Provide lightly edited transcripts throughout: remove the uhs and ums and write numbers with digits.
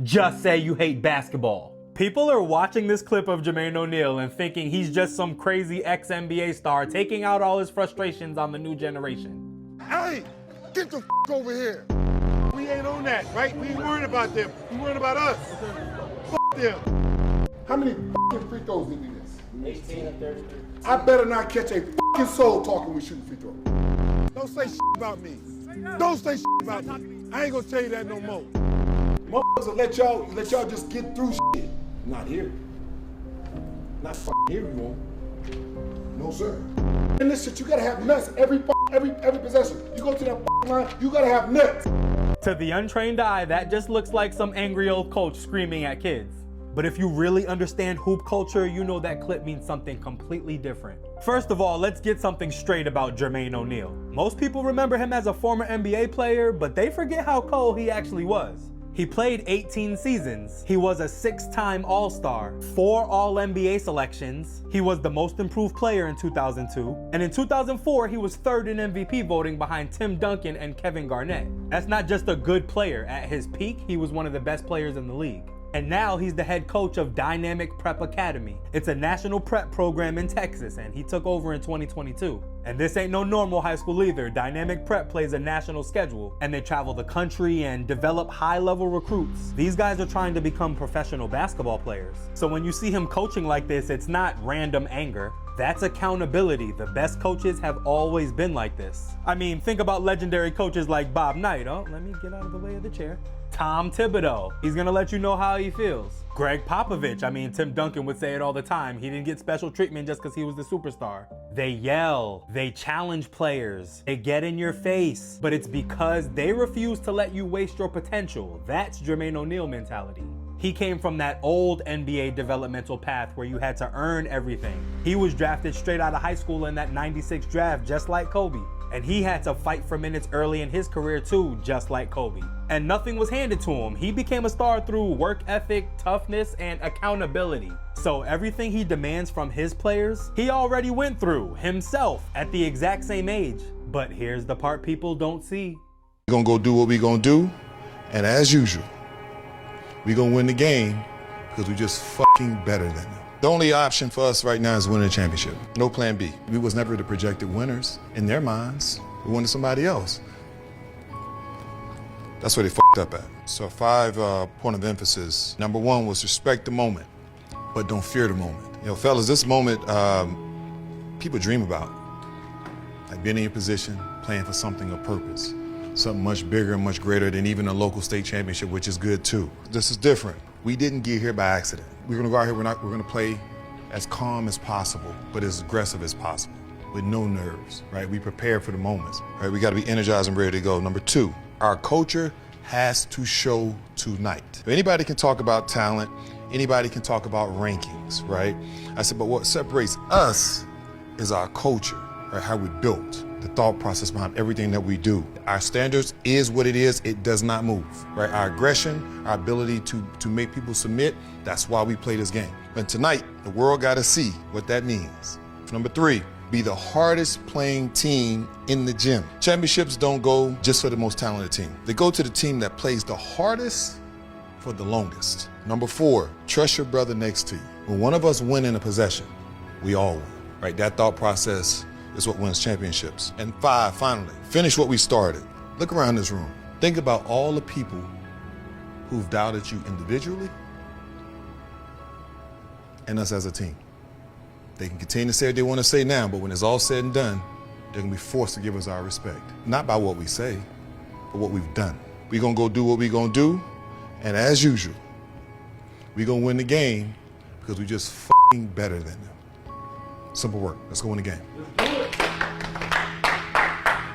Just say you hate basketball. People are watching this clip of Jermaine O'Neal and thinking he's just some crazy ex-NBA star taking out all his frustrations on the new generation. Hey, get the over here. We ain't on that, right? We ain't worried about them. We worried about us. Them. How many free throws did we miss? 18 and 33. I better not catch a soul talking with shooting free throws. Don't say about me. Don't say about me. I ain't gonna tell you that no more. Motherfuckers will let y'all just get through shit. Not here. Not here we won't. No sir. In this shit, you gotta have nuts every possession. You go to that line, you gotta have nuts. To the untrained eye, that just looks like some angry old coach screaming at kids. But if you really understand hoop culture, you know that clip means something completely different. First of all, let's get something straight about Jermaine O'Neal. Most people remember him as a former NBA player, but they forget how cold he actually was. He played 18 seasons. He was a 6-time All-Star, 4 All-NBA selections. He was the most improved player in 2002. And in 2004, he was 3rd in MVP voting behind Tim Duncan and Kevin Garnett. That's not just a good player. At his peak, he was one of the best players in the league. And now he's the head coach of Dynamic Prep Academy. It's a national prep program in Texas, and he took over in 2022. And this ain't no normal high school either. Dynamic Prep plays a national schedule, and they travel the country and develop high-level recruits. These guys are trying to become professional basketball players. So when you see him coaching like this, it's not random anger. That's accountability. The best coaches have always been like this. I mean, think about legendary coaches like Bob Knight. Oh, let me get out of the way of the chair. Tom Thibodeau. He's gonna let you know how he feels. Greg Popovich. I mean, Tim Duncan would say it all the time. He didn't get special treatment just because he was the superstar. They yell. They challenge players. They get in your face. But it's because they refuse to let you waste your potential. That's Jermaine O'Neal mentality. He came from that old NBA developmental path where you had to earn everything. He was drafted straight out of high school in that '96 draft, just like Kobe. And he had to fight for minutes early in his career too, just like Kobe. And nothing was handed to him. He became a star through work ethic, toughness, and accountability. So everything he demands from his players, he already went through himself at the exact same age. But here's the part people don't see. We're gonna go do what we're gonna do, and as usual, we're gonna win the game because we're just fucking better than them. The only option for us right now is winning a championship. No plan B. We was never the projected winners. In their minds, we wanted somebody else. That's where they fucked up at. So 5 point of emphasis. Number 1 was respect the moment, but don't fear the moment. You know, fellas, this moment, people dream about. Like being in your position, playing for something of purpose. Something much bigger and much greater than even a local state championship, which is good too. This is different. We didn't get here by accident. We're gonna go out here, we're gonna play as calm as possible, but as aggressive as possible, with no nerves, right? We prepare for the moments, right? We gotta be energized and ready to go. Number 2, our culture has to show tonight. Anybody can talk about talent, anybody can talk about rankings, right? I said, but what separates us is our culture, right? How we're built, the thought process behind everything that we do. Our standards is what it is, it does not move, right? Our aggression, our ability to make people submit, that's why we play this game. And tonight, the world gotta see what that means. Number 3, be the hardest playing team in the gym. Championships don't go just for the most talented team. They go to the team that plays the hardest for the longest. Number 4, trust your brother next to you. When one of us win in a possession, we all win, right? That thought process is what wins championships. And 5, finally, finish what we started. Look around this room. Think about all the people who've doubted you individually and us as a team. They can continue to say what they want to say now, but when it's all said and done, they're gonna be forced to give us our respect. Not by what we say, but what we've done. We're gonna go do what we're gonna do, and as usual, we're gonna win the game because we're just fucking better than them. Simple work. Let's go win the game.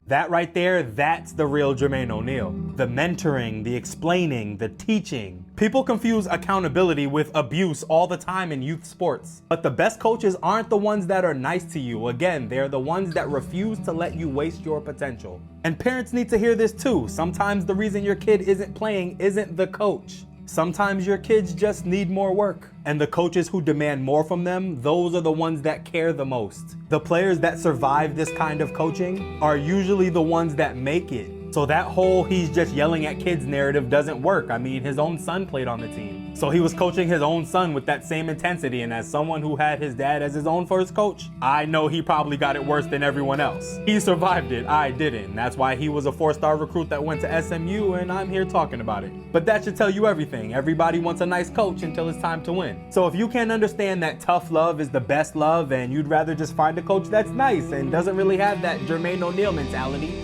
That right there, that's the real Jermaine O'Neal. The mentoring, the explaining, the teaching. People confuse accountability with abuse all the time in youth sports. But the best coaches aren't the ones that are nice to you. Again, they're the ones that refuse to let you waste your potential. And parents need to hear this too. Sometimes the reason your kid isn't playing isn't the coach. Sometimes your kids just need more work. And the coaches who demand more from them, those are the ones that care the most. The players that survive this kind of coaching are usually the ones that make it So that whole he's just yelling at kids narrative doesn't work. I mean, his own son played on the team. So he was coaching his own son with that same intensity, and as someone who had his dad as his own first coach, I know he probably got it worse than everyone else. He survived it, I didn't. That's why he was a 4-star recruit that went to SMU, and I'm here talking about it. But that should tell you everything. Everybody wants a nice coach until it's time to win. So if you can't understand that tough love is the best love and you'd rather just find a coach that's nice and doesn't really have that Jermaine O'Neal mentality,